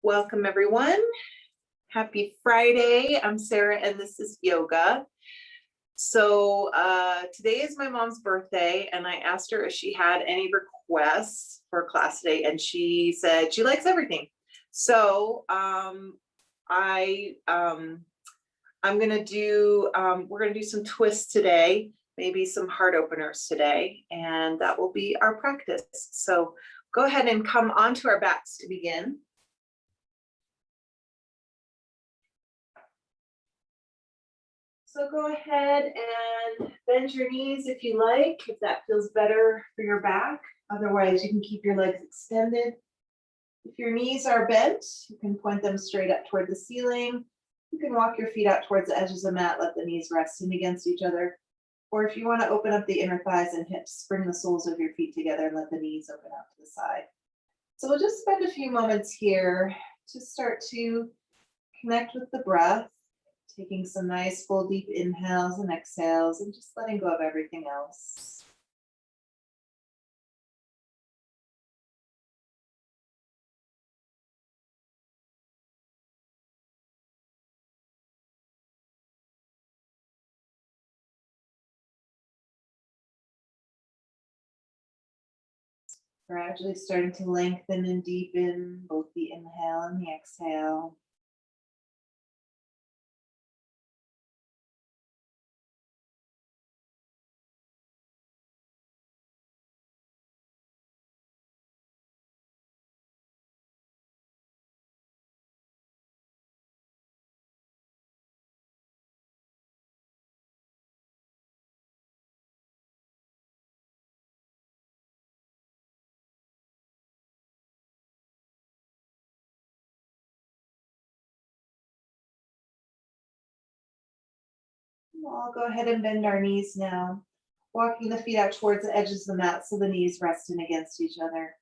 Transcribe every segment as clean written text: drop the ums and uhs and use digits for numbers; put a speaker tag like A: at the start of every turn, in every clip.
A: Welcome everyone. Happy Friday. I'm Sarah and this is yoga. So today is my mom's birthday and I asked her if she had any requests for class today and she said she likes everything. So we're gonna do some twists today, maybe some heart openers today, and that will be our practice. So go ahead and come onto our backs to begin. So go ahead and bend your knees if you like, if that feels better for your back. Otherwise, you can keep your legs extended. If your knees are bent, you can point them straight up toward the ceiling. You can walk your feet out towards the edges of the mat, let the knees rest in against each other. Or if you want to open up the inner thighs and hips, bring the soles of your feet together and let the knees open out to the side. So we'll just spend a few moments here to start to connect with the breath. Taking some nice full deep inhales and exhales and just letting go of everything else. Gradually starting to lengthen and deepen both the inhale and the exhale. We'll go ahead and bend our knees now, walking the feet out towards the edges of the mat so the knees rest in against each other.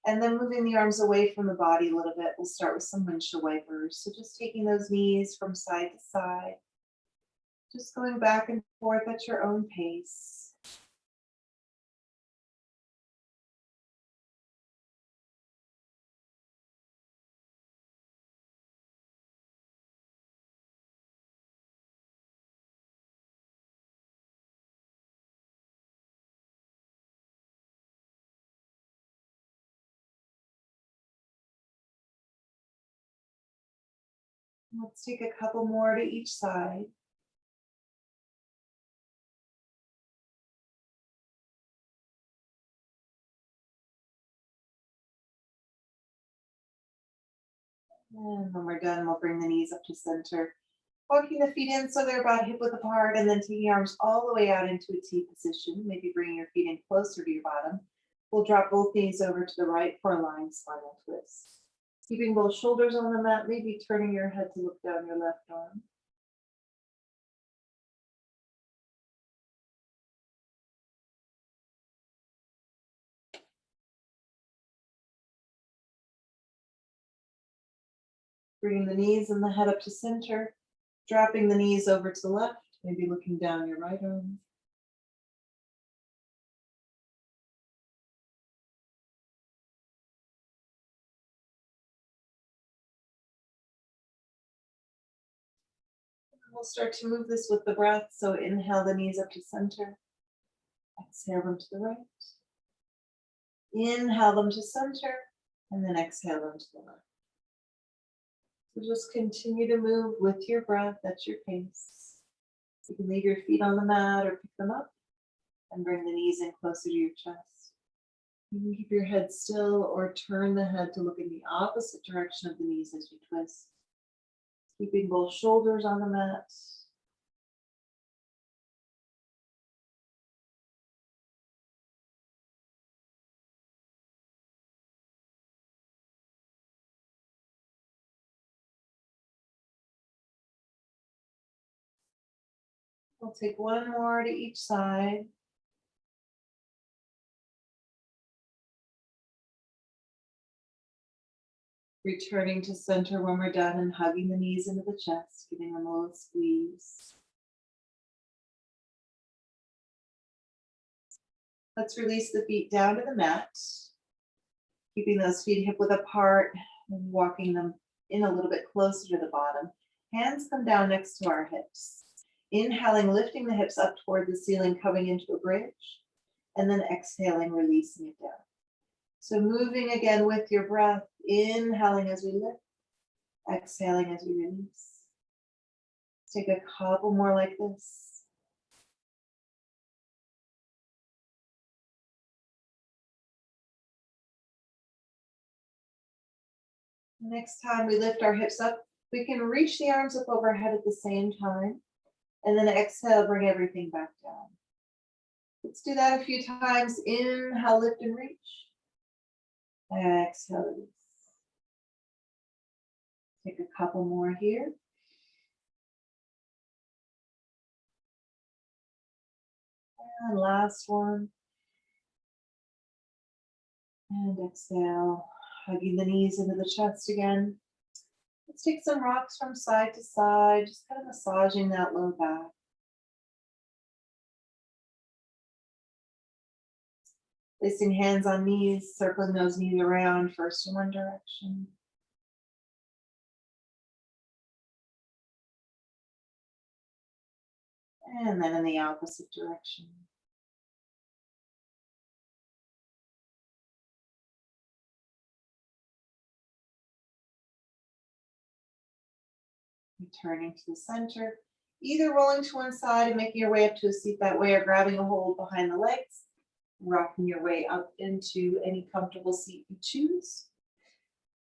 A: And then moving the arms away from the body a little bit, we'll start with some windshield wipers. So just taking those knees from side to side, just going back and forth at your own pace. Let's take a couple more to each side. And when we're done, we'll bring the knees up to center. Walking the feet in so they're about hip width apart, and then taking your arms all the way out into a T position. Maybe bringing your feet in closer to your bottom. We'll drop both knees over to the right for a lying spinal twist. Keeping both shoulders on the mat, maybe turning your head to look down your left arm. Bringing the knees and the head up to center. Dropping the knees over to the left, maybe looking down your right arm. We'll start to move this with the breath. So inhale the knees up to center. Exhale them to the right. Inhale them to center. And then exhale them to the left. So just continue to move with your breath at your pace. You can leave your feet on the mat or pick them up and bring the knees in closer to your chest. You can keep your head still or turn the head to look in the opposite direction of the knees as you twist. Keeping both shoulders on the mat. We'll take one more to each side. Returning to center when we're done and hugging the knees into the chest, giving them a little squeeze. Let's release the feet down to the mat, keeping those feet hip width apart and walking them in a little bit closer to the bottom. Hands come down next to our hips. Inhaling, lifting the hips up toward the ceiling, coming into a bridge. And then exhaling, releasing it down. So moving again with your breath, inhaling as we lift, exhaling as we release. Take a couple more like this. Next time we lift our hips up, we can reach the arms up overhead at the same time. And then exhale, bring everything back down. Let's do that a few times. Inhale, lift and reach. Exhale, release. Take a couple more here. And last one. And exhale, hugging the knees into the chest again. Let's take some rocks from side to side, just kind of massaging that low back. Placing hands on knees, circling those knees around, first in one direction. And then in the opposite direction. Returning to the center, either rolling to one side and making your way up to a seat that way, or grabbing a hold behind the legs, rocking your way up into any comfortable seat you choose.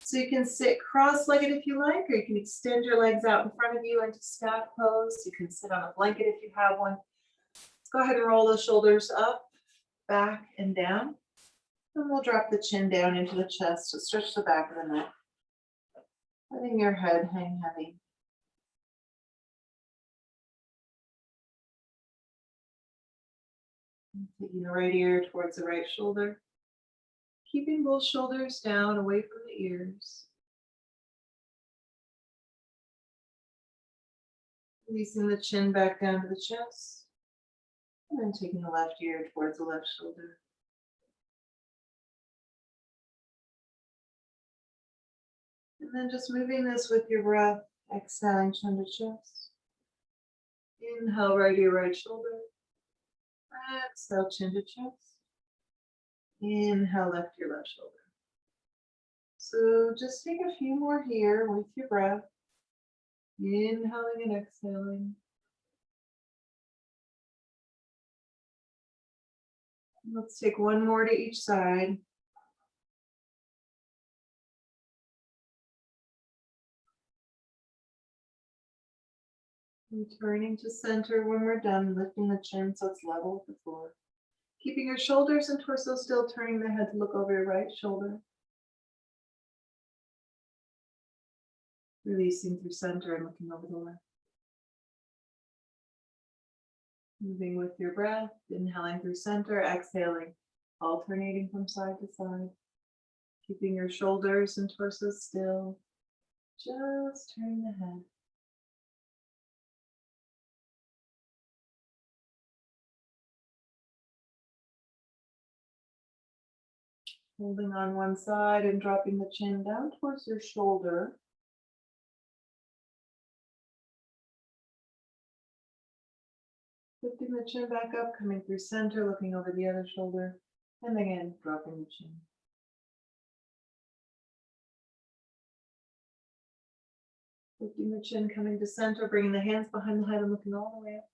A: So you can sit cross-legged if you like, or you can extend your legs out in front of you into staff pose. You can sit on a blanket if you have one. Let's go ahead and roll the shoulders up, back, and down. And we'll drop the chin down into the chest to stretch the back of the neck, letting your head hang heavy. Taking the right ear towards the right shoulder. Keeping both shoulders down, away from the ears. Releasing the chin back down to the chest. And then taking the left ear towards the left shoulder. And then just moving this with your breath, exhaling chin to chest. Inhale, right ear, right shoulder. Exhale, chin to chest. Inhale, left ear, left shoulder. So just take a few more here with your breath. Inhaling and exhaling. Let's take one more to each side. Returning to center when we're done, lifting the chin so it's level with the floor. Keeping your shoulders and torso still, turning the head to look over your right shoulder. Releasing through center and looking over the left. Moving with your breath, inhaling through center, exhaling, alternating from side to side. Keeping your shoulders and torso still, just turning the head. Holding on one side and dropping the chin down towards your shoulder. Lifting the chin back up, coming through center, looking over the other shoulder, and again, dropping the chin. Lifting the chin, coming to center, bringing the hands behind the head and looking all the way up.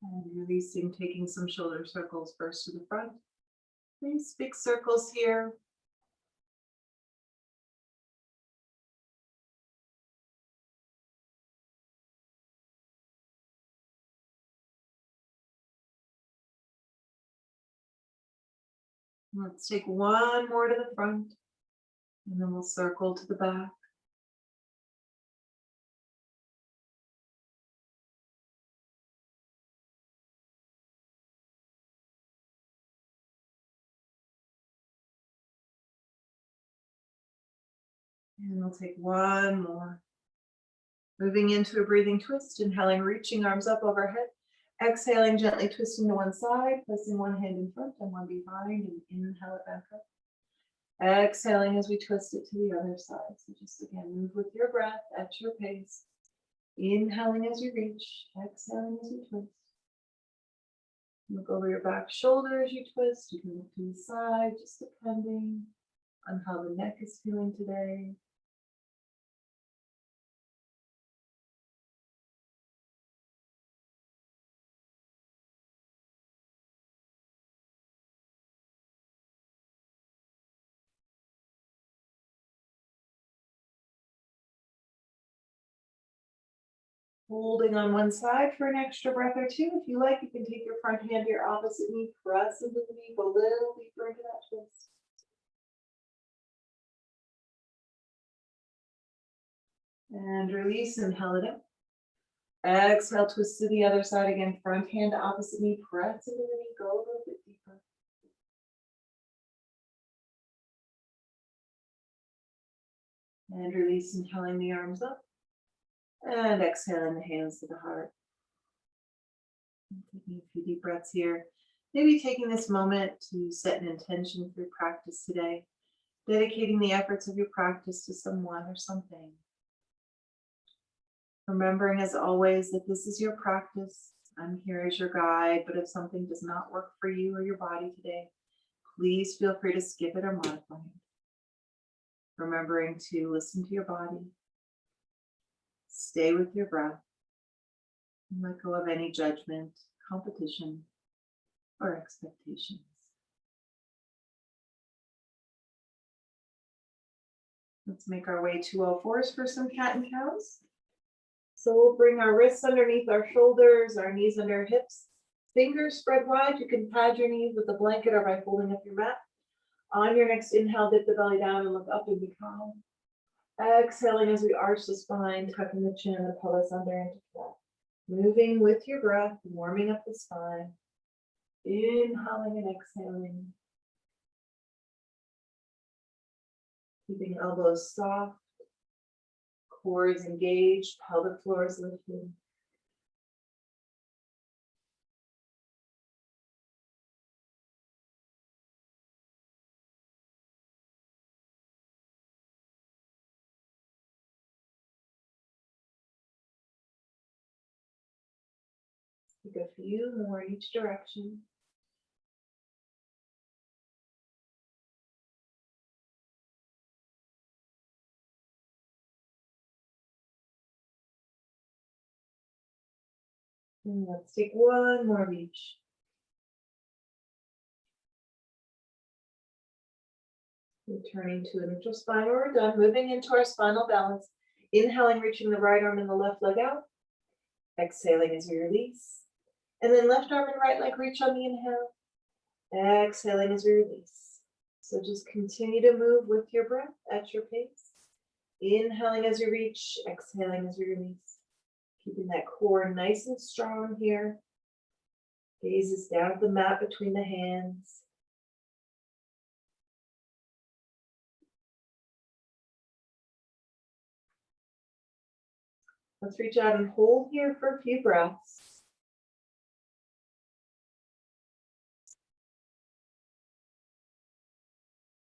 A: And releasing, taking some shoulder circles first to the front. Nice big circles here. Let's take one more to the front, and then we'll circle to the back. And we'll take one more. Moving into a breathing twist, inhaling, reaching arms up overhead. Exhaling, gently twisting to one side, placing one hand in front and one behind, and inhale it back up. Exhaling as we twist it to the other side. So just again, move with your breath at your pace. Inhaling as you reach, exhaling as you twist. Look over your back shoulder as you twist. You can look to the side, just depending on how the neck is feeling today. Holding on one side for an extra breath or two. If you like, you can take your front hand to your opposite knee, press into the knee, go a little deeper into that twist. And release, inhale it up. Exhale, twist to the other side again. Front hand to opposite knee, press into the knee, go a little bit deeper. And release, inhaling the arms up. And exhaling the hands to the heart. Taking a few deep breaths here. Maybe taking this moment to set an intention for your practice today. Dedicating the efforts of your practice to someone or something. Remembering as always that this is your practice. I'm here as your guide, but if something does not work for you or your body today, please feel free to skip it or modify it. Remembering to listen to your body. Stay with your breath. And let go of any judgment, competition, or expectations. Let's make our way to all fours for some cat and cows. So we'll bring our wrists underneath our shoulders, our knees under our hips. Fingers spread wide. You can pad your knees with a blanket or by folding up your mat. On your next inhale, dip the belly down and look up and be calm. Exhaling as we arch the spine, tucking the chin and the pelvis under into flat. Moving with your breath, warming up the spine. Inhaling and exhaling. Keeping elbows soft. Core is engaged, pelvic floor is lifted. Take a few more in each direction. And let's take one more of each. Returning to a neutral spine when we're done, moving into our spinal balance. Inhaling, reaching the right arm and the left leg out. Exhaling as we release. And then left arm and right leg reach on the inhale. Exhaling as we release. So just continue to move with your breath at your pace. Inhaling as you reach, exhaling as we release. Keeping that core nice and strong here. Gaze is down at the mat between the hands. Let's reach out and hold here for a few breaths.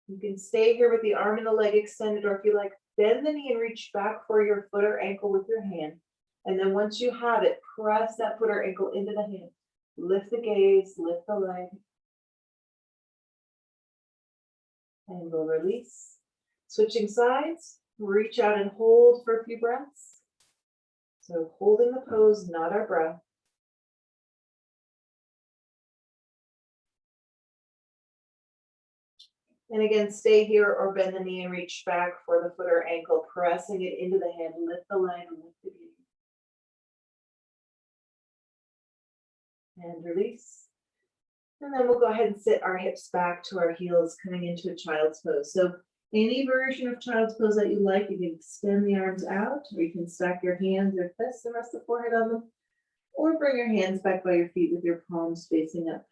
A: You can stay here with the arm and the leg extended, or if you like, bend the knee and reach back for your foot or ankle with your hand. And then once you have it, press that foot or ankle into the hand. Lift the gaze, lift the leg. And we'll release. Switching sides, reach out and hold for a few breaths. So holding the pose, not our breath. And again, stay here or bend the knee and reach back for the foot or ankle, pressing it into the hand. Lift the leg and lift the gaze. And release. And then we'll go ahead and sit our hips back to our heels, coming into a child's pose. So any version of child's pose that you like, you can extend the arms out, or you can stack your hands or fists and rest the forehead on them, or bring your hands back by your feet with your palms facing up,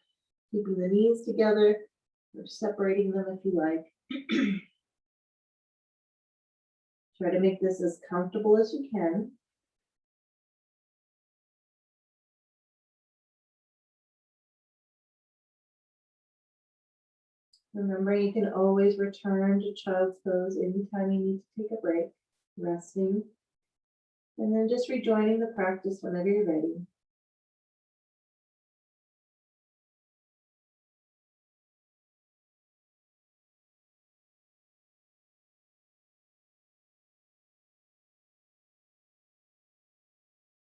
A: keeping the knees together, or separating them if you like. Try to make this as comfortable as you can. Remember, you can always return to child's pose anytime you need to take a break, resting, and then just rejoining the practice whenever you're ready.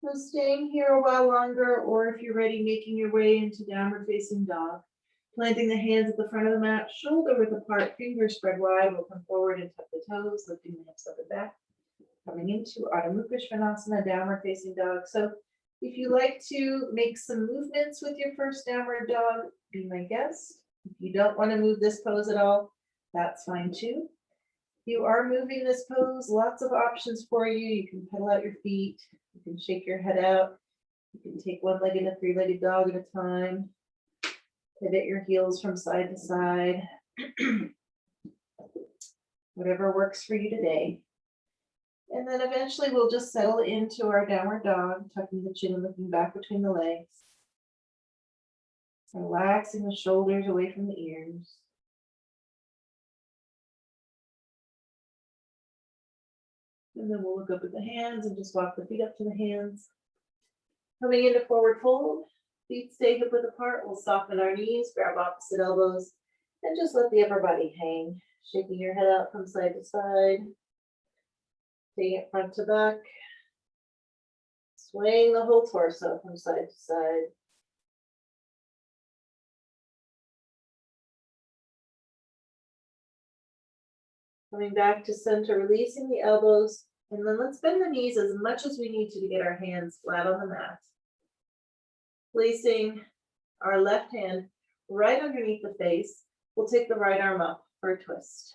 A: So staying here a while longer, or if you're ready, making your way into downward facing dog. Planting the hands at the front of the mat, shoulder width apart, fingers spread wide. We'll come forward and tuck the toes, lifting the hips up and back. Coming into Ardha Mukha Svanasana, downward facing dog. So if you like to make some movements with your first downward dog, be my guest. If you don't want to move this pose at all, that's fine too. If you are moving this pose, lots of options for you. You can pedal out your feet, you can shake your head out, you can take one leg in a three-legged dog at a time. Pivot your heels from side to side. Whatever works for you today. And then eventually we'll just settle into our downward dog, tucking the chin and looking back between the legs. Relaxing the shoulders away from the ears. And then we'll look up at the hands and just walk the feet up to the hands. Coming into forward fold. Feet stay hip width apart. We'll soften our knees, grab opposite elbows, and just let the upper body hang. Shaking your head out from side to side. Taking it front to back. Swaying the whole torso from side to side. Coming back to center, releasing the elbows, and then let's bend the knees as much as we need to get our hands flat on the mat. Placing our left hand right underneath the face, we'll take the right arm up for a twist.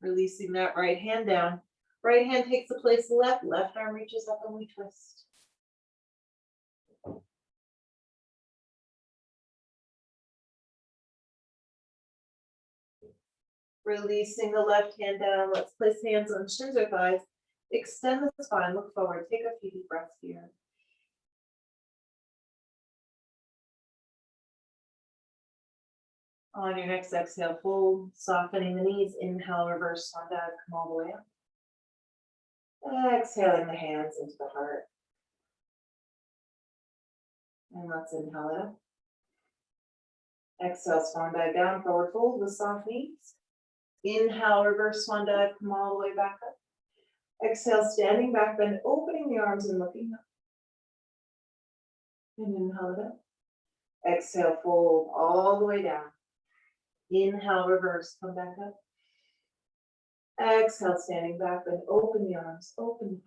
A: Releasing that right hand down. Right hand takes the place of left, left arm reaches up and we twist. Releasing the left hand down. Let's place hands on shins or thighs. Extend the spine, look forward. Take a few deep breaths here. On your next exhale, fold, softening the knees. Inhale, reverse swan dive, come all the way up. Exhaling the hands into the heart. And let's inhale it up. Exhale, swan dive down, forward fold with soft knees. Inhale, reverse swan dive, come all the way back up. Exhale, standing back bend, opening the arms and looking up. And inhale it up. Exhale, fold all the way down. Inhale, reverse, come back up. Exhale, standing back bend, open the arms, open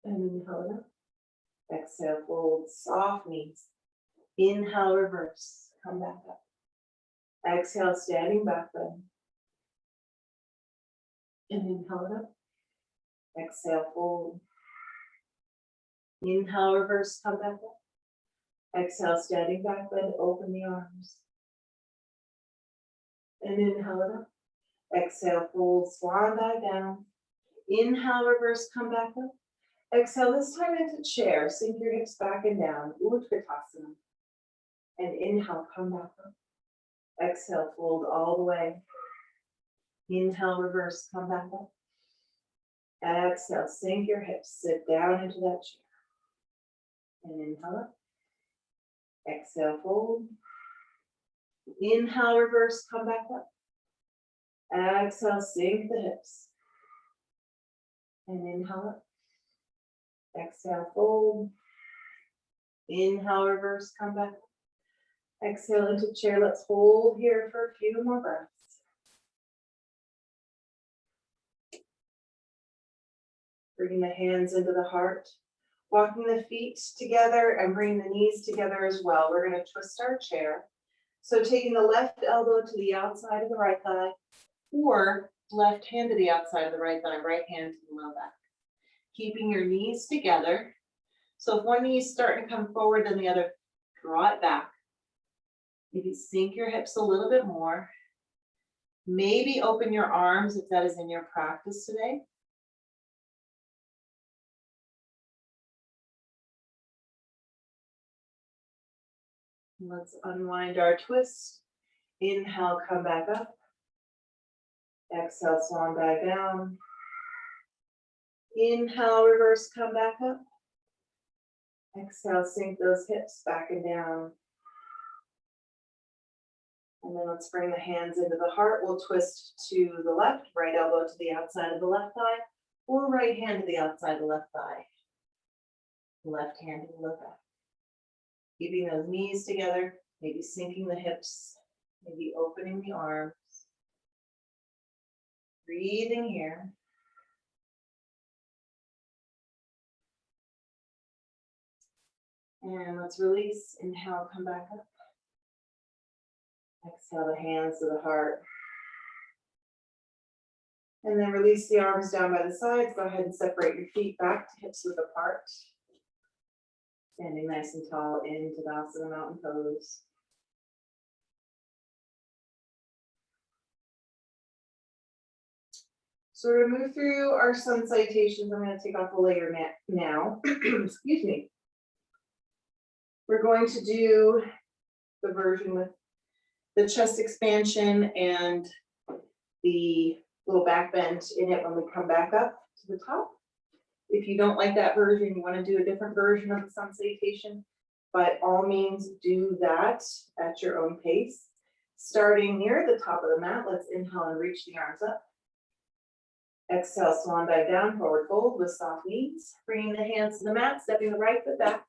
A: the heart. And inhale it up. Exhale, fold, soft knees. Inhale, reverse, come back up. Exhale, standing back bend. And inhale it up. Exhale, fold. Inhale, reverse, come back up. Exhale, standing back bend, open the arms. And inhale it up. Exhale, fold, swan dive down. Inhale, reverse, come back up. Exhale, this time into chair. Sink your hips back and down. Utkatasana. And inhale, come back up. Exhale, fold all the way. Inhale, reverse, come back up. Exhale, sink your hips, sit down into that chair. And inhale up. Exhale, fold. Inhale, reverse, come back up. Exhale, sink the hips. And inhale up. Exhale, fold. Inhale, reverse, come back up. Exhale into chair. Let's hold here for a few more breaths. Bringing the hands into the heart. Walking the feet together and bringing the knees together as well. We're going to twist our chair. So taking the left elbow to the outside of the right thigh, or left hand to the outside of the right thigh, right hand to the low back. Keeping your knees together. So if one knee is starting to come forward, then the other, draw it back. Maybe sink your hips a little bit more. Maybe open your arms if that is in your practice today. Let's unwind our twist. Inhale, come back up. Exhale, swan back down. Inhale, reverse, come back up. Exhale, sink those hips back and down. And then let's bring the hands into the heart. We'll twist to the left, right elbow to the outside of the left thigh, or right hand to the outside of the left thigh. Left hand to the low back. Keeping those knees together, maybe sinking the hips, maybe opening the arms. Breathing here. And let's release. Inhale, come back up. Exhale the hands to the heart. And then release the arms down by the sides. Go ahead and separate your feet back to hips width apart. Standing nice and tall in Tadasana, mountain pose. So we're going to move through our sun salutations. I'm going to take off a layer now. Excuse me. We're going to do the version with the chest expansion and the little back bend in it when we come back up to the top. If you don't like that version, you want to do a different version of the sun salutation, by all means do that at your own pace. Starting near the top of the mat, let's inhale and reach the arms up. Exhale, swan dive down, forward fold with soft knees. Bringing the hands to the mat, stepping the right foot back.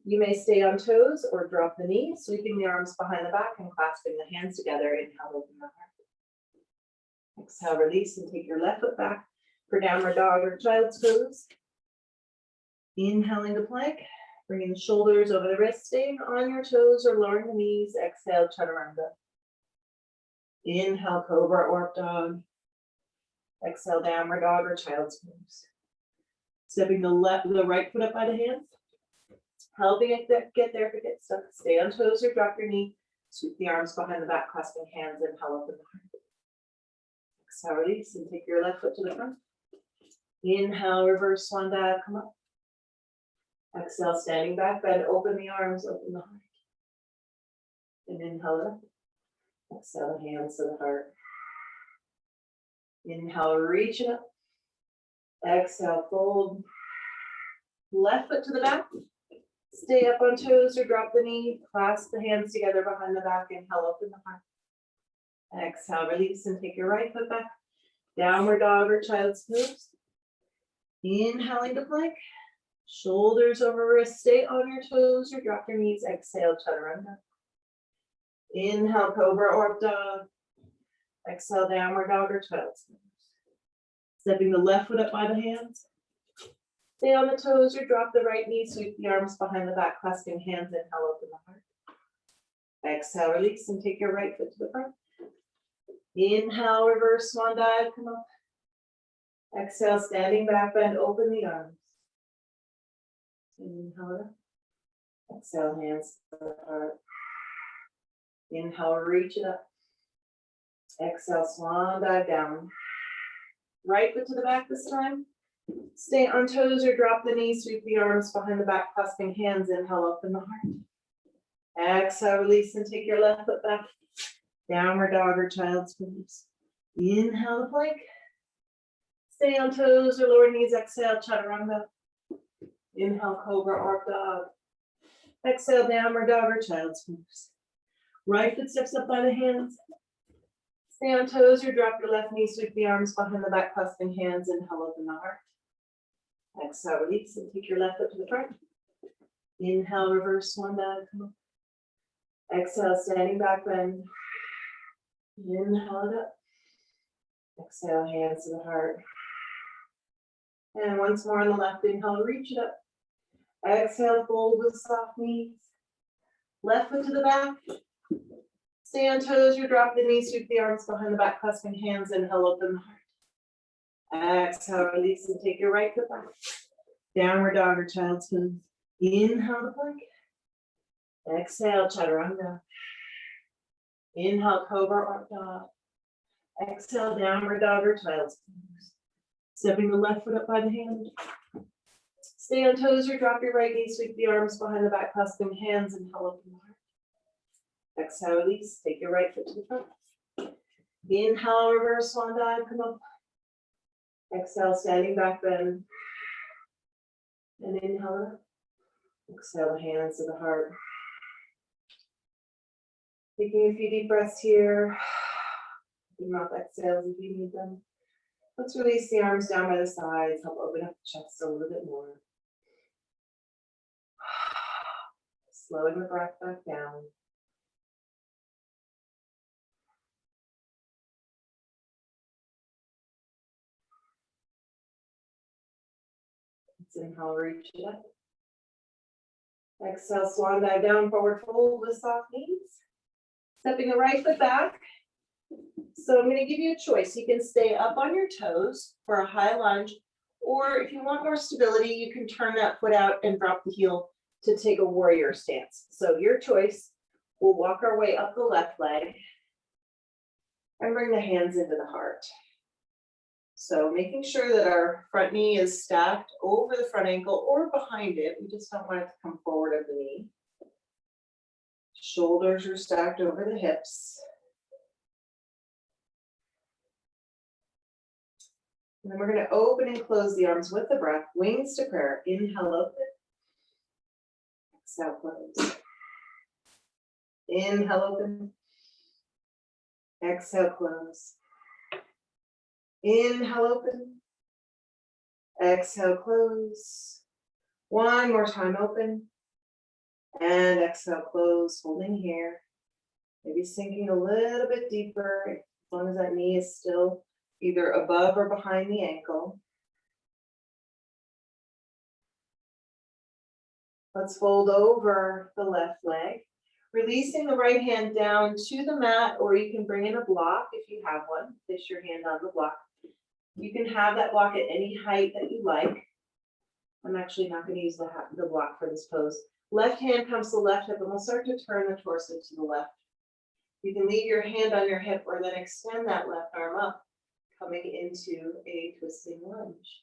A: You may stay on toes or drop the knees, sweeping the arms behind the back and clasping the hands together. Inhale, open the heart. Exhale, release and take your left foot back for downward dog or child's pose. Inhaling to plank, bringing the shoulders over the wrists, staying on your toes or lowering the knees. Exhale, chaturanga. Inhale, cobra or up dog. Exhale, downward dog or child's pose. Stepping the right foot up by the hands. Helping it get there if it gets stuck. Stay on toes or drop your knee. Sweep the arms behind the back, clasping hands and inhale, open the heart. Exhale, release and take your left foot to the front. Inhale, reverse swan dive, come up. Exhale, standing back, bend, open the arms, open the heart. And inhale it up. Exhale, the hands to the heart. Inhale, reach it up. Exhale, fold. Left foot to the back. Stay up on toes or drop the knee. Clasp the hands together behind the back. Inhale, open the heart. Exhale, release and take your right foot back. Downward dog or child's pose. Inhaling to plank. Shoulders over wrists. Stay on your toes or drop your knees. Exhale, chaturanga. Inhale, cobra or up dog. Exhale, downward dog or child's pose. Stepping the left foot up by the hands. Stay on the toes or drop the right knee. Sweep the arms behind the back, clasping hands. Inhale, open the heart. Exhale, release and take your right foot to the front. Inhale, reverse swan dive, come up. Exhale, standing back, bend, open the arms. Inhale it up. Exhale, hands to the heart. Inhale, reach it up. Exhale, swan dive down. Right foot to the back this time. Stay on toes or drop the knees, sweep the arms behind the back, clasping hands. Inhale, open the heart. Exhale, release and take your left foot back. Downward dog or child's pose. Inhale to plank. Stay on toes or lower knees. Exhale, chaturanga. Inhale, cobra or dog. Exhale, downward dog or child's pose. Right foot steps up by the hands. Stay on toes or drop your left knee. Sweep the arms behind the back, clasping hands. Inhale, open the heart. Exhale, release and take your left foot to the front. Inhale, reverse swan dive. Come up. Exhale, standing back bend. Inhale it up. Exhale, hands to the heart. And once more on the left, inhale, reach it up. Exhale, fold with soft knees. Left foot to the back. Stay on toes or drop the knees, sweep the arms behind the back, clasping hands. Inhale, open the heart. Exhale, release and take your right foot back. Downward dog or child's pose. Inhale to plank. Exhale, chaturanga. Inhale, cobra or dog. Exhale, downward dog or child's pose. Stepping the left foot up by the hand. Stay on toes or drop your right knee, sweep the arms behind the back, clasping hands. Inhale, open the heart. Exhale, release. Take your right foot to the front. Inhale, reverse swan dive, come up. Exhale, standing back bend. And inhale up. Exhale, the hands to the heart. Taking a few deep breaths here. Your mouth exhales if you need them. Let's release the arms down by the sides. Help open up the chest a little bit more. Slowing the breath back down. Let's inhale, reach it up. Exhale, swan dive down, forward fold with soft knees. Stepping the right foot back. So I'm going to give you a choice. You can stay up on your toes for a high lunge, or if you want more stability, you can turn that foot out and drop the heel to take a warrior stance. So your choice. We'll walk our way up the left leg and bring the hands into the heart. So making sure that our front knee is stacked over the front ankle or behind it. We just don't want it to come forward of the knee. Shoulders are stacked over the hips. And then we're going to open and close the arms with the breath. Wings to prayer. Inhale, open. Exhale, close. Inhale, open. Exhale, close. Inhale, open. Exhale, close. One more time, open. And exhale, close, holding here. Maybe sinking a little bit deeper, as long as that knee is still either above or behind the ankle. Let's fold over the left leg. Releasing the right hand down to the mat, or you can bring in a block if you have one. Place your hand on the block. You can have that block at any height that you like. I'm actually not going to use the block for this pose. Left hand comes to the left hip, and we'll start to turn the torso to the left. You can leave your hand on your hip, or then extend that left arm up, coming into a twisting lunge.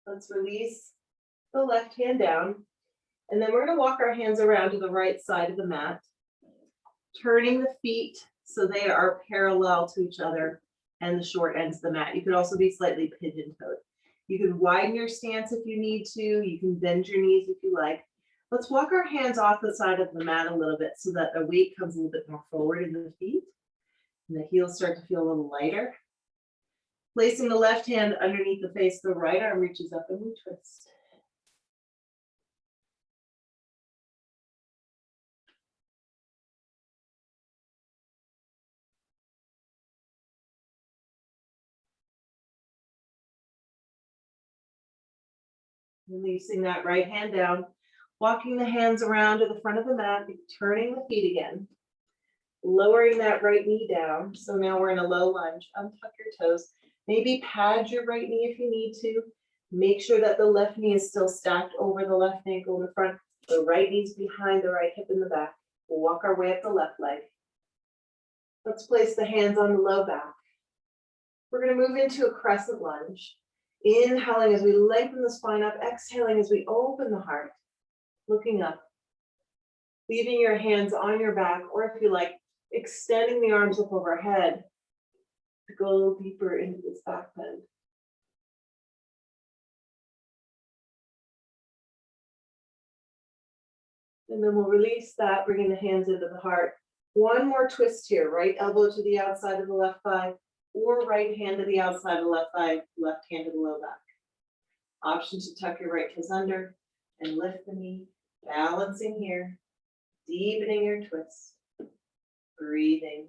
A: Let's release the left hand down, and then we're going to walk our hands around to the right side of the mat, turning the feet so they are parallel to each other and the short ends of the mat. You could also be slightly pigeon-toed. You can widen your stance if you need to. You can bend your knees if you like. Let's walk our hands off the side of the mat a little bit so that the weight comes a little bit more forward in the feet, and the heels start to feel a little lighter. Placing the left hand underneath the face, the right arm reaches up and we twist. Releasing that right hand down, walking the hands around to the front of the mat, turning the feet again, lowering that right knee down. So now we're in a low lunge. Untuck your toes. Maybe pad your right knee if you need to. Make sure that the left knee is still stacked over the left ankle in the front. The right knee's behind the right hip in the back. We'll walk our way up the left leg. Let's place the hands on the low back. We're going to move into a crescent lunge. Inhaling as we lengthen the spine up, exhaling as we open the heart, looking up, leaving your hands on your back, or if you like, extending the arms up overhead to go a little deeper into this back bend. And then we'll release that, bringing the hands into the heart. One more twist here, right elbow to the outside of the left thigh, or right hand to the outside of the left thigh, left hand to the low back. Option to tuck your right toes under and lift the knee, balancing here, deepening your twist, breathing.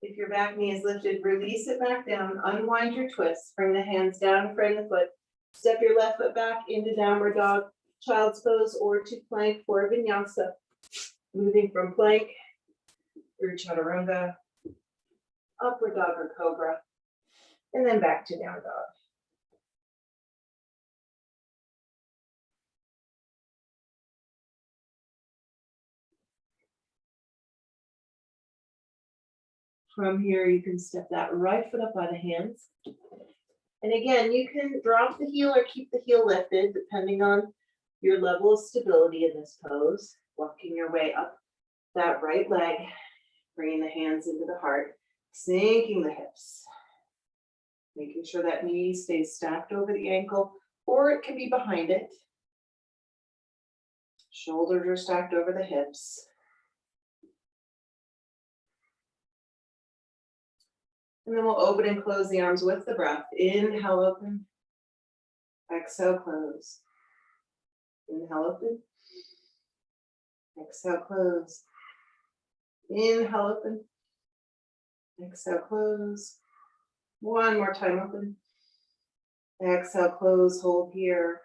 A: If your back knee is lifted, release it back down, unwind your twist, bring the hands down, frame the foot, step your left foot back into downward dog, child's pose, or to plank for vinyasa. Moving from plank through chaturanga, upward dog or cobra. And then back to down dog. From here, you can step that right foot up by the hands. And again, you can drop the heel or keep the heel lifted, depending on your level of stability in this pose. Walking your way up that right leg, bringing the hands into the heart, sinking the hips. Making sure that knee stays stacked over the ankle, or it can be behind it. Shoulders are stacked over the hips. And then we'll open and close the arms with the breath. Inhale, open. Exhale, close. Inhale, open. Exhale, close. Inhale, open. Exhale, close. One more time, open. Exhale, close, hold here.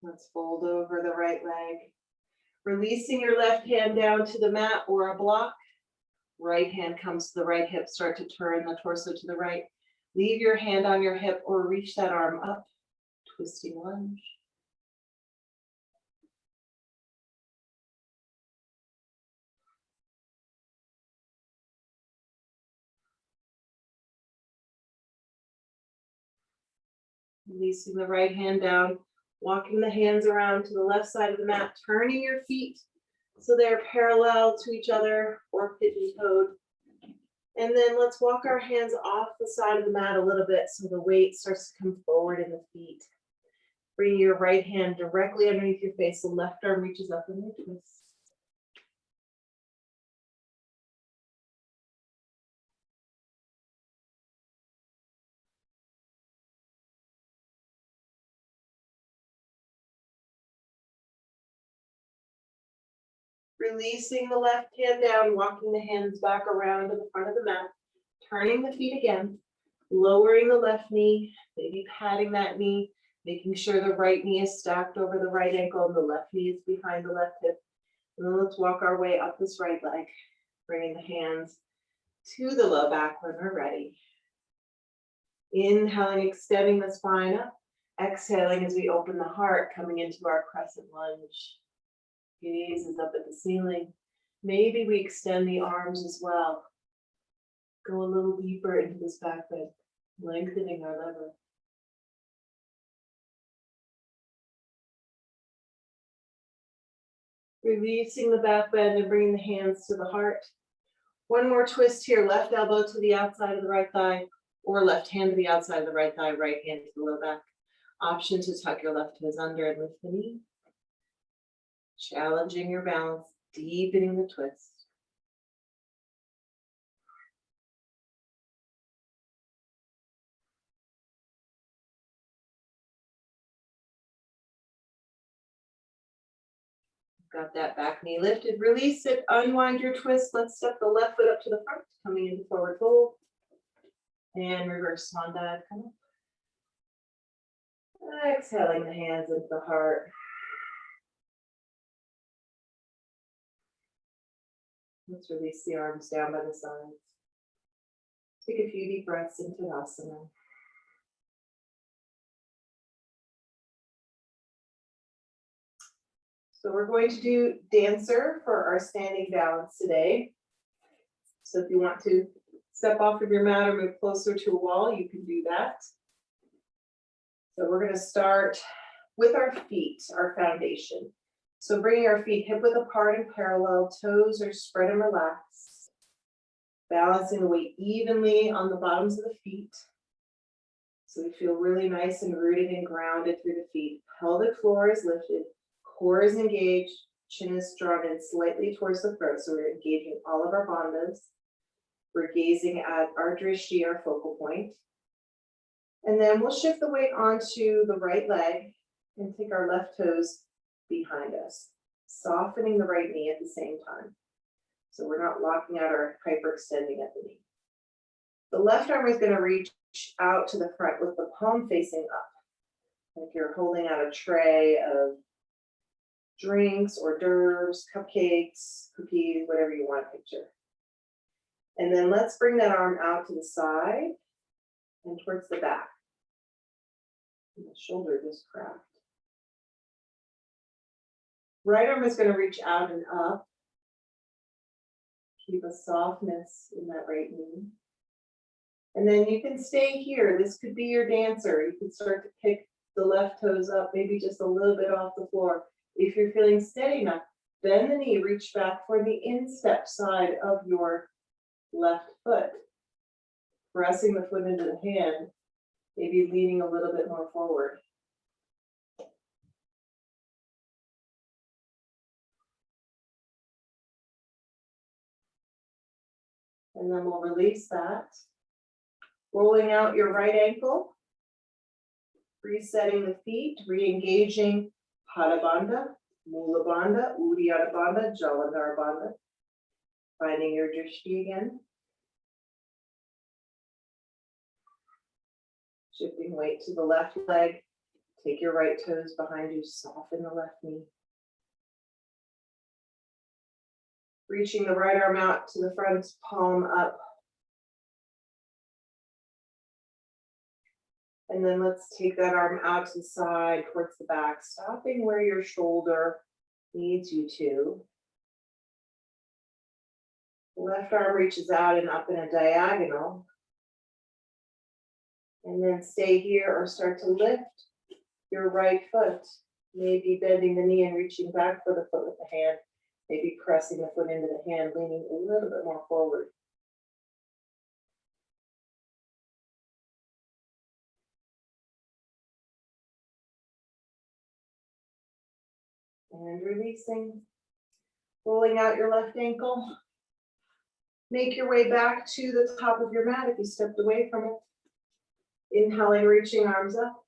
A: Let's fold over the right leg. Releasing your left hand down to the mat or a block. Right hand comes to the right hip. Start to turn the torso to the right. Leave your hand on your hip or reach that arm up. Twisting lunge. Releasing the right hand down. Walking the hands around to the left side of the mat. Turning your feet so they're parallel to each other or pigeon-toed. And then let's walk our hands off the side of the mat a little bit so the weight starts to come forward in the feet. Bring your right hand directly underneath your face. The left arm reaches up in the twist. Releasing the left hand down, walking the hands back around to the front of the mat, turning the feet again, lowering the left knee, maybe patting that knee, making sure the right knee is stacked over the right ankle and the left knee is behind the left hip. And then let's walk our way up this right leg, bringing the hands to the low back when we're ready. Inhaling, extending the spine up, exhaling as we open the heart, coming into our crescent lunge. Gaze is up at the ceiling. Maybe we extend the arms as well. Go a little deeper into this back bend, lengthening our lever. Releasing the back bend and bringing the hands to the heart. One more twist here, left elbow to the outside of the right thigh, or left hand to the outside of the right thigh, right hand to the low back. Option to tuck your left toes under and lift the knee. Challenging your balance, deepening the twist. Got that back knee lifted, release it, unwind your twist. Let's step the left foot up to the front, coming into forward fold. And reverse swan dive, come up. Exhaling the hands into the heart. Let's release the arms down by the sides. Take a few deep breaths into Tadasana. So we're going to do dancer for our standing balance today. So if you want to step off of your mat or move closer to a wall, you can do that. So we're going to start with our feet, our foundation. So bringing our feet hip width apart and parallel, toes are spread and relaxed. Balancing the weight evenly on the bottoms of the feet. So we feel really nice and rooted and grounded through the feet. Pelvic floor is lifted, core is engaged, chin is drawn in slightly towards the throat. So we're engaging all of our bandhas. We're gazing at our drishti, our focal point. And then we'll shift the weight onto the right leg and take our left toes behind us, softening the right knee at the same time. So we're not locking out or hyperextending at the knee. The left arm is going to reach out to the front with the palm facing up. Like you're holding out a tray of drinks, hors d'oeuvres, cupcakes, cookies, whatever you want to picture. And then let's bring that arm out to the side and towards the back. And the shoulder just cracked. Right arm is going to reach out and up. Keep a softness in that right knee. And then you can stay here. This could be your dancer. You can start to pick the left toes up, maybe just a little bit off the floor. If you're feeling steady enough, bend the knee, reach back for the instep side of your left foot. Pressing the foot into the hand, maybe leaning a little bit more forward. And then we'll release that. Rolling out your right ankle. Resetting the feet, re-engaging Pada Bandha, Mula Bandha, Uddiyana Bandha, Jalandhara Bandha. Finding your drishti again. Shifting weight to the left leg. Take your right toes behind you, soften the left knee. Reaching the right arm out to the front, palm up. And then let's take that arm out to the side, towards the back, stopping where your shoulder needs you to. The left arm reaches out and up in a diagonal. And then stay here or start to lift your right foot. Maybe bending the knee and reaching back for the foot with the hand. Maybe pressing the foot into the hand, leaning a little bit more forward. And releasing. Rolling out your left ankle. Make your way back to the top of your mat if you stepped away from it. Inhaling, reaching arms up.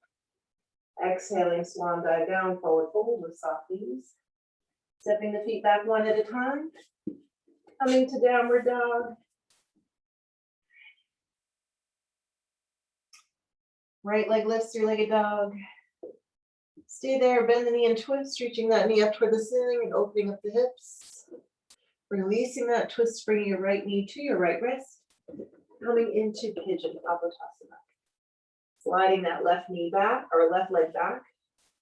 A: Exhaling, swan dive down, forward fold with soft knees. Stepping the feet back one at a time. Coming to downward dog. Right leg lifts, three-legged dog. Stay there, bend the knee and twist, reaching that knee up toward the ceiling and opening up the hips. Releasing that twist, bringing your right knee to your right wrist. Coming into pigeon, Tadasana. Sliding that left knee back, or left leg back.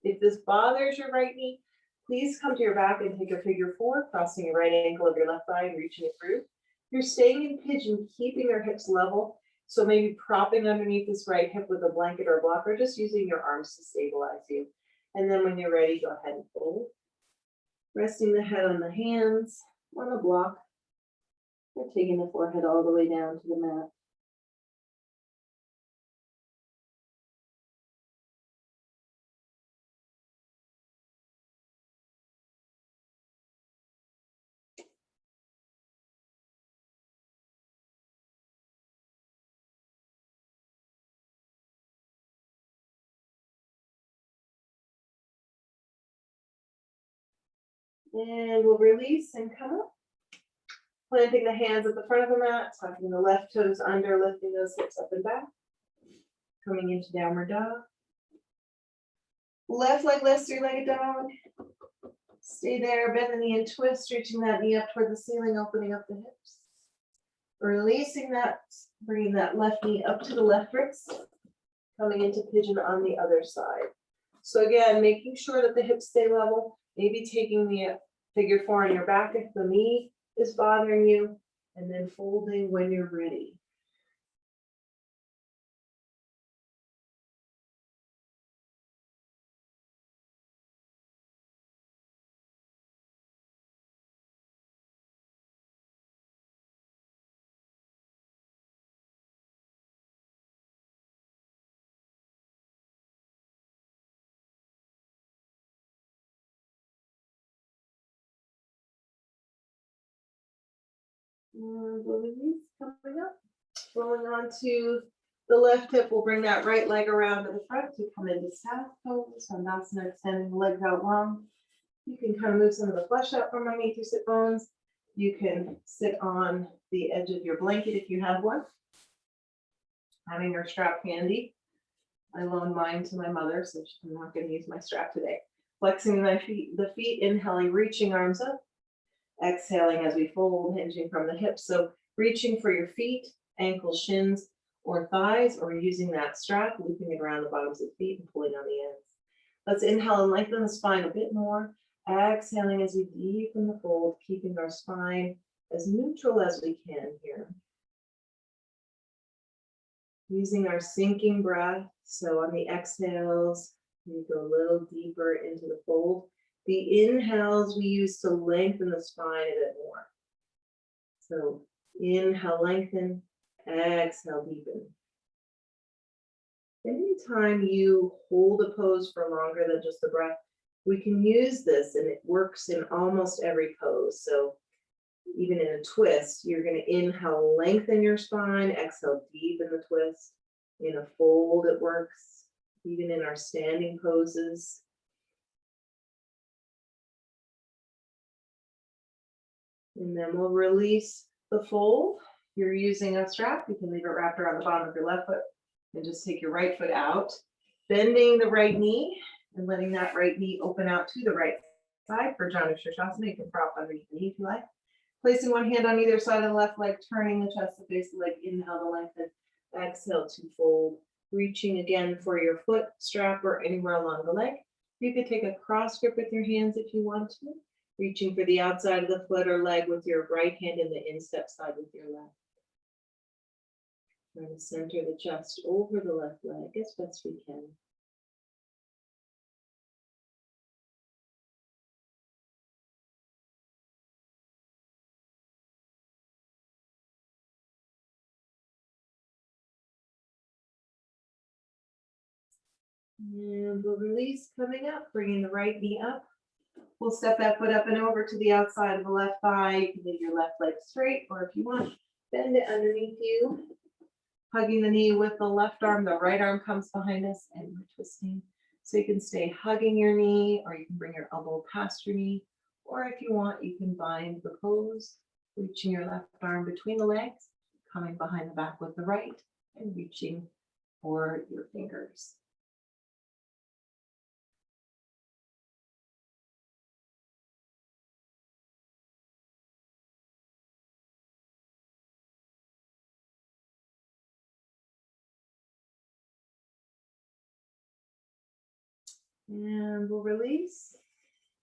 A: If this bothers your right knee, please come to your back and take a figure four, crossing your right ankle of your left thigh and reaching it through. You're staying in pigeon, keeping your hips level. So maybe propping underneath this right hip with a blanket or a block, or just using your arms to stabilize you. And then when you're ready, go ahead and fold. Resting the head on the hands, on a block, or taking the forehead all the way down to the mat. And we'll release and come up. Planting the hands at the front of the mat, tucking the left toes under, lifting those hips up and back. Coming into downward dog. Left leg lifts, three-legged dog. Stay there, bend the knee and twist, reaching that knee up toward the ceiling, opening up the hips. Releasing that, bringing that left knee up to the left wrist. Coming into pigeon on the other side. So again, making sure that the hips stay level. Maybe taking the figure four on your back if the knee is bothering you, and then folding when you're ready. And release coming up. Rolling onto the left hip, we'll bring that right leg around to the front to come into south pose. Tadasana, extending the legs out long. You can kind of move some of the flesh out from underneath your sit bones. You can sit on the edge of your blanket if you have one. Having your strap handy. I loaned mine to my mother, so I'm not going to use my strap today. Flexing the feet, inhaling, reaching arms up. Exhaling as we fold, hinging from the hips. So reaching for your feet, ankles, shins, or thighs, or using that strap, looping it around the bottoms of the feet and pulling on the ends. Let's inhale and lengthen the spine a bit more. Exhaling as we deepen the fold, keeping our spine as neutral as we can here. Using our sinking breath. So on the exhales, we go a little deeper into the fold. The inhales we use to lengthen the spine a bit more. So inhale, lengthen, exhale, deepen. Anytime you hold a pose for longer than just the breath, we can use this, and it works in almost every pose. So even in a twist, you're going to inhale, lengthen your spine, exhale, deepen the twist. In a fold, it works, even in our standing poses. And then we'll release the fold. If you're using a strap, you can leave it wrapped around the bottom of your left foot and just take your right foot out, bending the right knee and letting that right knee open out to the right side for Janu Shirshasana. You can prop underneath the knee if you like. Placing one hand on either side of the left leg, turning the chest to face the leg, inhale to lengthen, exhale to fold. Reaching again for your foot strap or anywhere along the leg. You could take a cross grip with your hands if you want to. Reaching for the outside of the foot or leg with your right hand and the instep side with your left. Try to center the chest over the left leg as best we can. And we'll release, coming up, bringing the right knee up. We'll step that foot up and over to the outside of the left thigh. You can leave your left leg straight, or if you want, bend it underneath you. Hugging the knee with the left arm, the right arm comes behind us, and we're twisting. So you can stay hugging your knee, or you can bring your elbow past your knee, or if you want, you can bind the pose, reaching your left arm between the legs, coming behind the back with the right, and reaching for your fingers. And we'll release.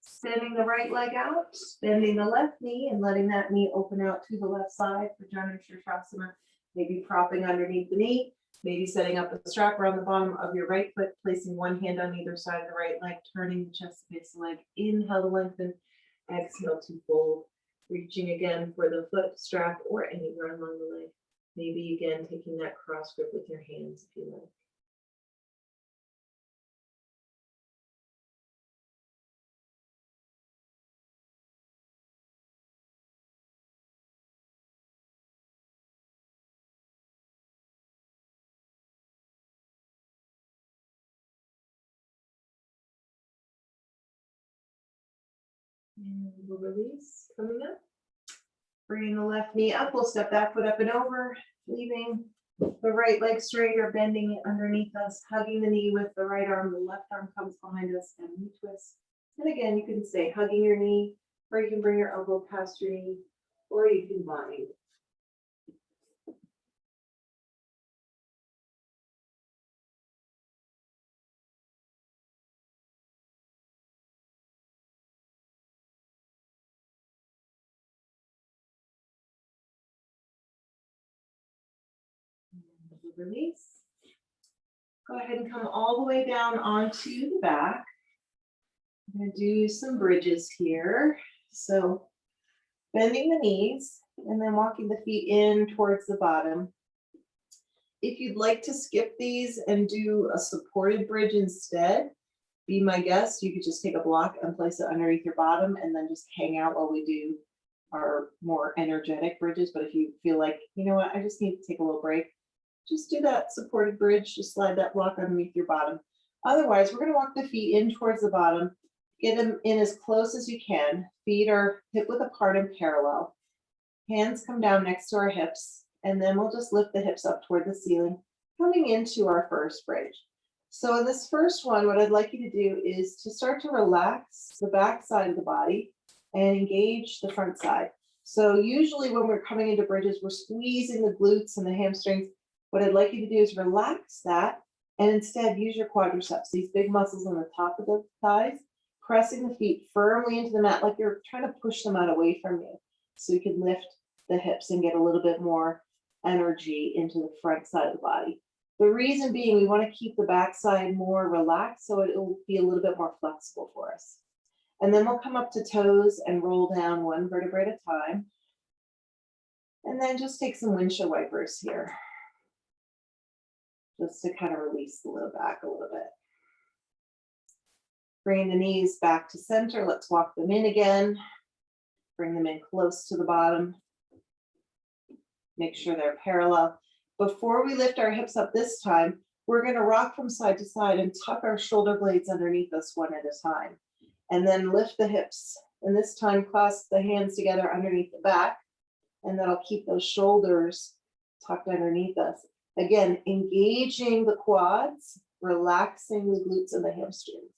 A: Extending the right leg out, bending the left knee and letting that knee open out to the left side for Janu Shirshasana. Maybe propping underneath the knee, maybe setting up a strap around the bottom of your right foot, placing one hand on either side of the right leg, turning the chest to face the leg. Inhale to lengthen, exhale to fold. Reaching again for the foot strap or anywhere along the leg. Maybe again taking that cross grip with your hands if you like. And we'll release, coming up. Bringing the left knee up, we'll step that foot up and over, leaving the right leg straight or bending it underneath us, hugging the knee with the right arm, the left arm comes behind us, and we twist. And again, you can stay hugging your knee, or you can bring your elbow past your knee, or you can bind. Release. Go ahead and come all the way down onto the back. I'm going to do some bridges here. So bending the knees and then walking the feet in towards the bottom. If you'd like to skip these and do a supported bridge instead, be my guest. You could just take a block and place it underneath your bottom and then just hang out while we do our more energetic bridges. But if you feel like, you know what, I just need to take a little break, just do that supported bridge, just slide that block underneath your bottom. Otherwise, we're going to walk the feet in towards the bottom, get them in as close as you can. Feet are hip width apart and parallel. Hands come down next to our hips, and then we'll just lift the hips up toward the ceiling, coming into our first bridge. So in this first one, what I'd like you to do is to start to relax the back side of the body and engage the front side. So usually when we're coming into bridges, we're squeezing the glutes and the hamstrings. What I'd like you to do is relax that and instead use your quadriceps, these big muscles on the top of the thighs, pressing the feet firmly into the mat like you're trying to push them out away from you. So you can lift the hips and get a little bit more energy into the front side of the body. The reason being, we want to keep the backside more relaxed so it will be a little bit more flexible for us. And then we'll come up to toes and roll down one vertebrae at a time. And then just take some windshield wipers here, just to kind of release the low back a little bit. Bring the knees back to center. Let's walk them in again. Bring them in close to the bottom. Make sure they're parallel. Before we lift our hips up this time, we're going to rock from side to side and tuck our shoulder blades underneath us one at a time. And then lift the hips. And this time, clasp the hands together underneath the back. And that'll keep those shoulders tucked underneath us. Again, engaging the quads, relaxing the glutes and the hamstrings.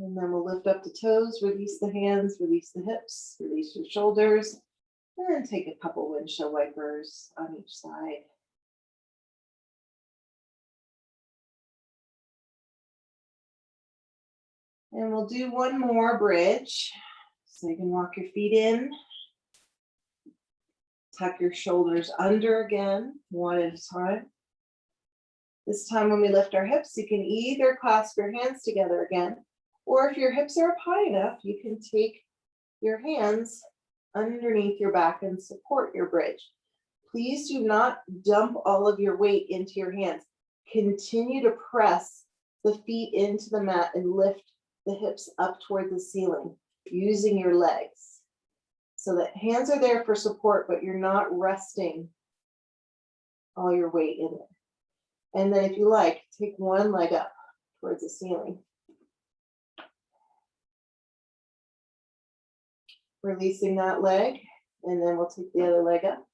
A: And then we'll lift up the toes, release the hands, release the hips, release your shoulders, and take a couple windshield wipers on each side. And we'll do one more bridge. So you can walk your feet in, tuck your shoulders under again, one at a time. This time when we lift our hips, you can either clasp your hands together again, or if your hips are up high enough, you can take your hands underneath your back and support your bridge. Please do not dump all of your weight into your hands. Continue to press the feet into the mat and lift the hips up toward the ceiling using your legs. So that hands are there for support, but you're not resting all your weight in there. And then if you like, take one leg up towards the ceiling. Releasing that leg, and then we'll take the other leg up.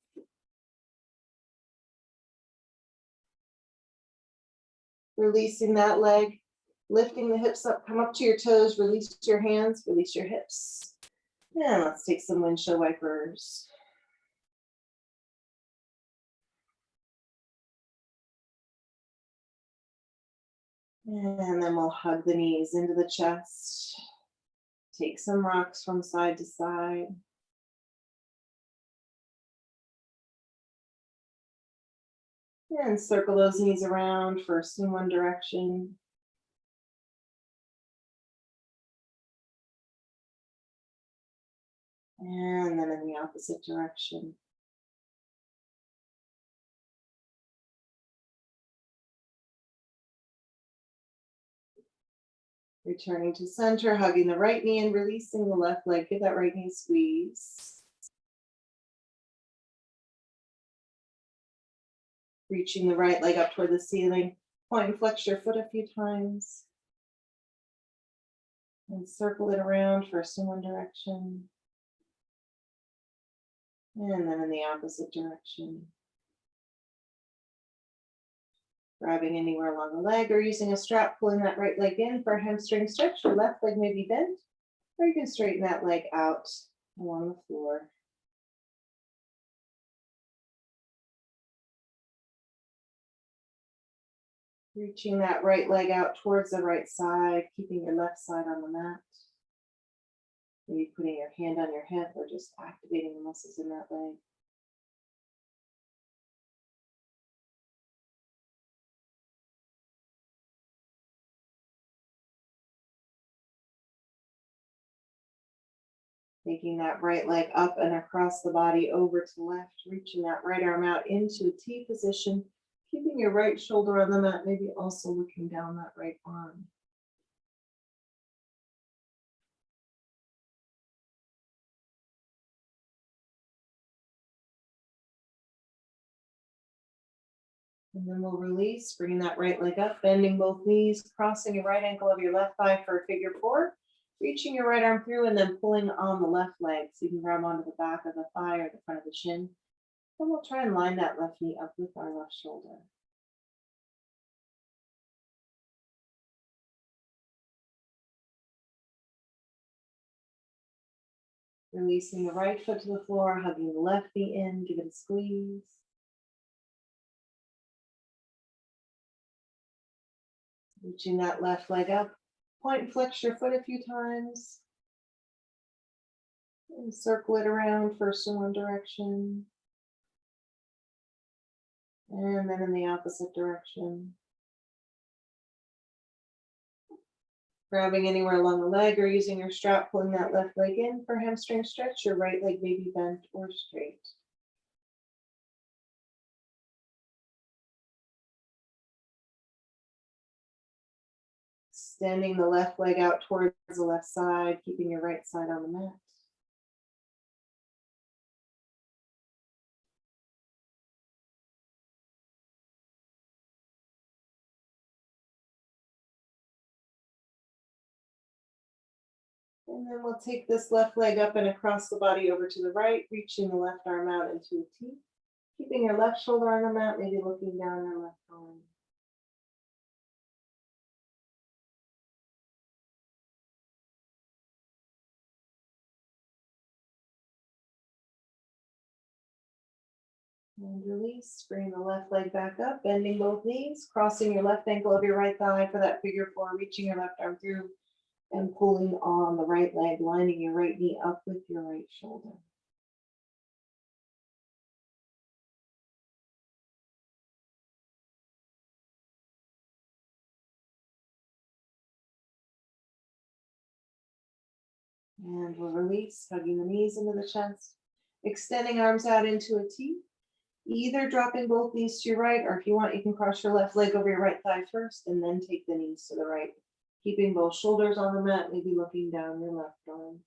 A: Releasing that leg, lifting the hips up, come up to your toes, release your hands, release your hips. And let's take some windshield wipers. And then we'll hug the knees into the chest. Take some rocks from side to side. And circle those knees around, first in one direction. And then in the opposite direction. Returning to center, hugging the right knee and releasing the left leg. Give that right knee a squeeze. Reaching the right leg up toward the ceiling. Point and flex your foot a few times. And circle it around, first in one direction. And then in the opposite direction. Grabbing anywhere along the leg or using a strap, pulling that right leg in for a hamstring stretch. Your left leg may be bent, or you can straighten that leg out along the floor. Reaching that right leg out towards the right side, keeping your left side on the mat. Maybe putting your hand on your hip or just activating the muscles in that leg. Taking that right leg up and across the body over to left, reaching that right arm out into a T position, keeping your right shoulder on the mat, maybe also looking down that right arm. And then we'll release, bringing that right leg up, bending both knees, crossing your right ankle over your left thigh for a figure four. Reaching your right arm through and then pulling on the left leg so you can grab onto the back of the thigh or the front of the shin. Then we'll try and line that left knee up with our left shoulder. Releasing the right foot to the floor, hugging the left knee in, give it a squeeze. Reaching that left leg up, point and flex your foot a few times. And circle it around first in one direction. And then in the opposite direction. Grabbing anywhere along the leg or using your strap, pulling that left leg in for hamstring stretch, your right leg may be bent or straight. Extending the left leg out towards the left side, keeping your right side on the mat. And then we'll take this left leg up and across the body over to the right, reaching the left arm out into a T. Keeping your left shoulder on the mat, maybe looking down your left arm. And release, bring the left leg back up, bending both knees, crossing your left ankle over your right thigh for that figure four, reaching your left arm through and pulling on the right leg, lining your right knee up with your right shoulder. And we'll release, hugging the knees into the chest, extending arms out into a T, either dropping both knees to your right, or if you want, you can cross your left leg over your right thigh first and then take the knees to the right. Keeping both shoulders on the mat, maybe looking down your left arm.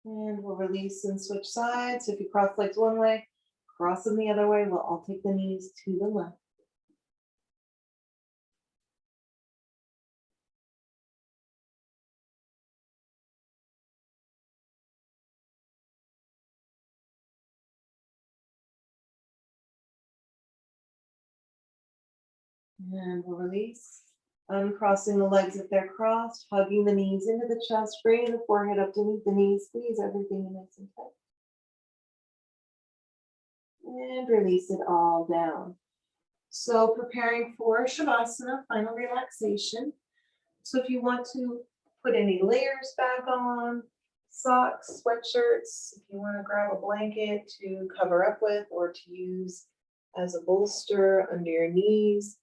A: And we'll release and switch sides. If you cross legs one way, cross them the other way. We'll all take the knees to the left. And we'll release. Uncrossing the legs if they're crossed, hugging the knees into the chest, bringing the forehead up to meet the knees, squeeze everything nice and tight. And release it all down. So preparing for Shavasana, final relaxation. So if you want to put any layers back on, socks, sweatshirts, if you want to grab a blanket to cover up with or to use as a bolster under your knees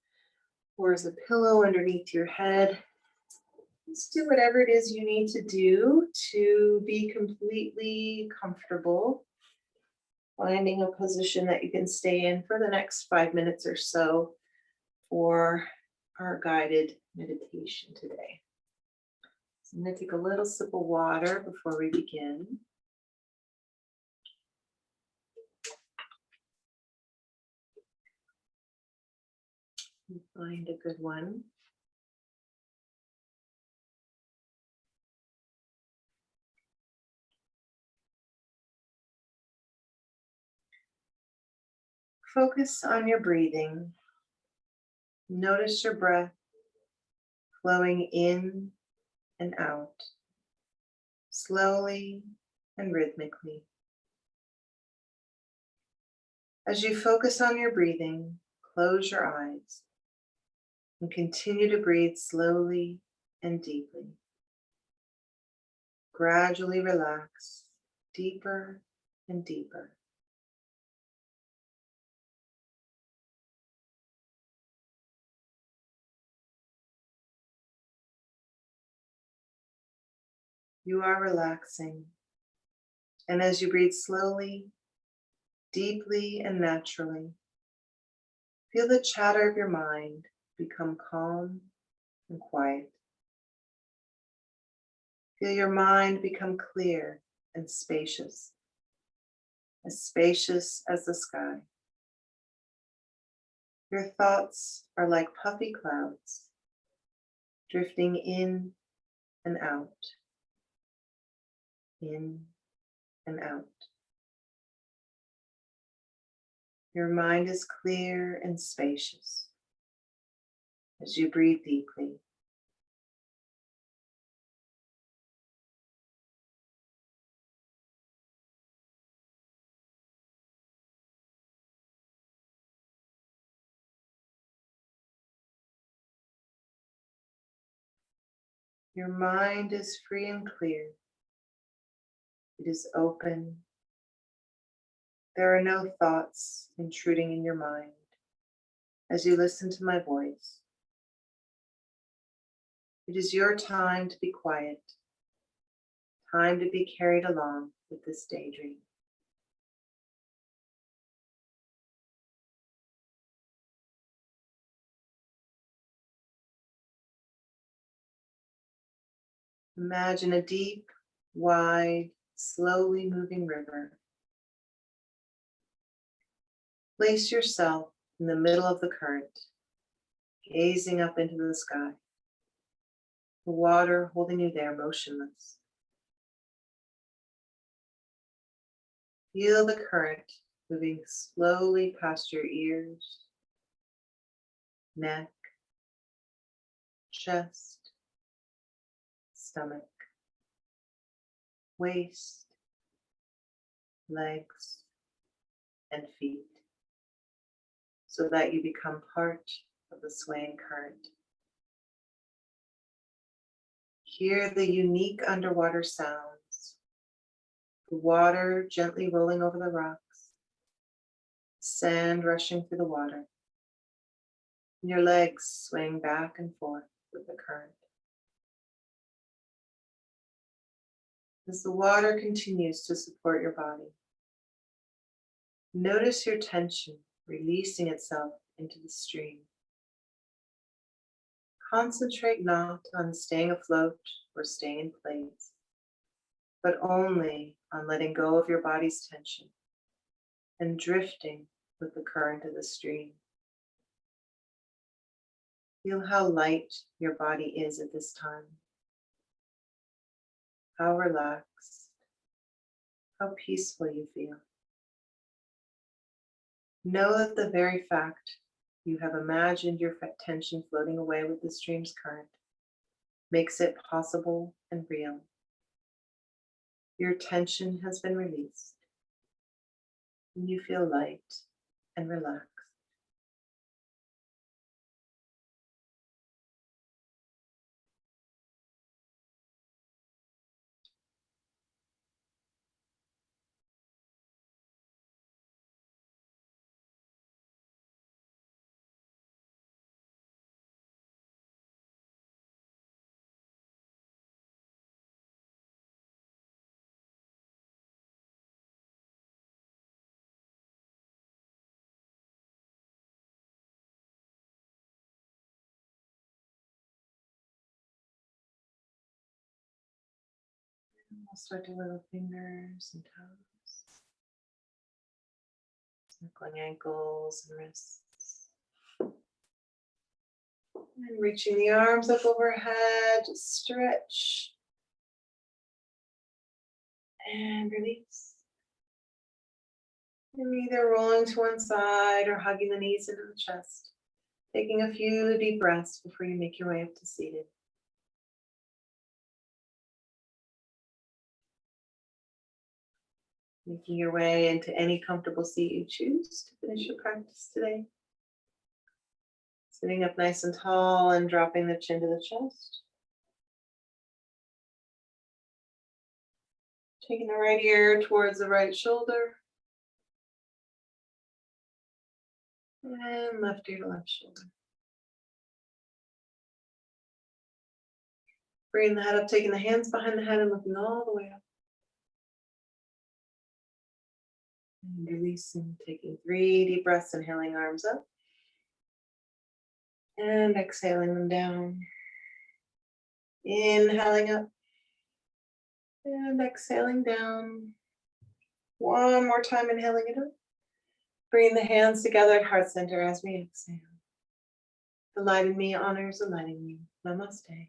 A: or as a pillow underneath your head, just do whatever it is you need to do to be completely comfortable. Finding a position that you can stay in for the next 5 minutes or so for our guided meditation today. So I'm going to take a little sip of water before we begin. Find a good one. Focus on your breathing. Notice your breath flowing in and out, slowly and rhythmically. As you focus on your breathing, close your eyes and continue to breathe slowly and deeply. Gradually relax deeper and deeper. You are relaxing, and as you breathe slowly, deeply and naturally, feel the chatter of your mind become calm and quiet. Feel your mind become clear and spacious. as spacious as the sky. Your thoughts are like puffy clouds, drifting in and out, in and out. Your mind is clear and spacious as you breathe deeply. Your mind is free and clear. It is open. There are no thoughts intruding in your mind as you listen to my voice. It is your time to be quiet, time to be carried along with this daydream. Imagine a deep, wide, slowly moving river. Place yourself in the middle of the current, gazing up into the sky, the water holding you there motionless. Feel the current moving slowly past your ears, neck, chest, stomach, waist, legs, and feet, so that you become part of the swaying current. Hear the unique underwater sounds, the water gently rolling over the rocks, sand rushing through the water, and your legs swaying back and forth with the current. As the water continues to support your body, notice your tension releasing itself into the stream. Concentrate not on staying afloat or staying in place, but only on letting go of your body's tension and drifting with the current of the stream. Feel how light your body is at this time, how relaxed, how peaceful you feel. Know that the very fact you have imagined your tension floating away with the stream's current makes it possible and real. Your tension has been released, and you feel light and relaxed. We'll start to little fingers and toes, circling ankles and wrists. And reaching the arms up overhead, stretch and release. And either rolling to one side or hugging the knees into the chest. Taking a few deep breaths before you make your way up to seated. Making your way into any comfortable seat you choose to finish your practice today. Sitting up nice and tall and dropping the chin to the chest. Taking the right ear towards the right shoulder. And left ear to left shoulder. Bringing the head up, taking the hands behind the head and looking all the way up. And releasing, taking 3 deep breaths, inhaling arms up. And exhaling them down. Inhaling up. And exhaling down. One more time, inhaling it up. Bring the hands together at heart center as we exhale. The light in me honors the light in you. Namaste.